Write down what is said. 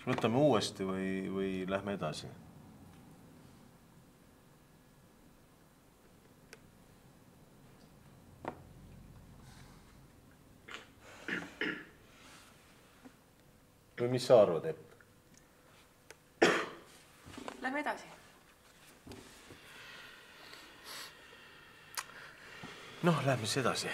Kas võtame uuesti või lähme edasi? Või mis sa arvad, Epp? Lähme edasi. Noh, lähme siis edasi.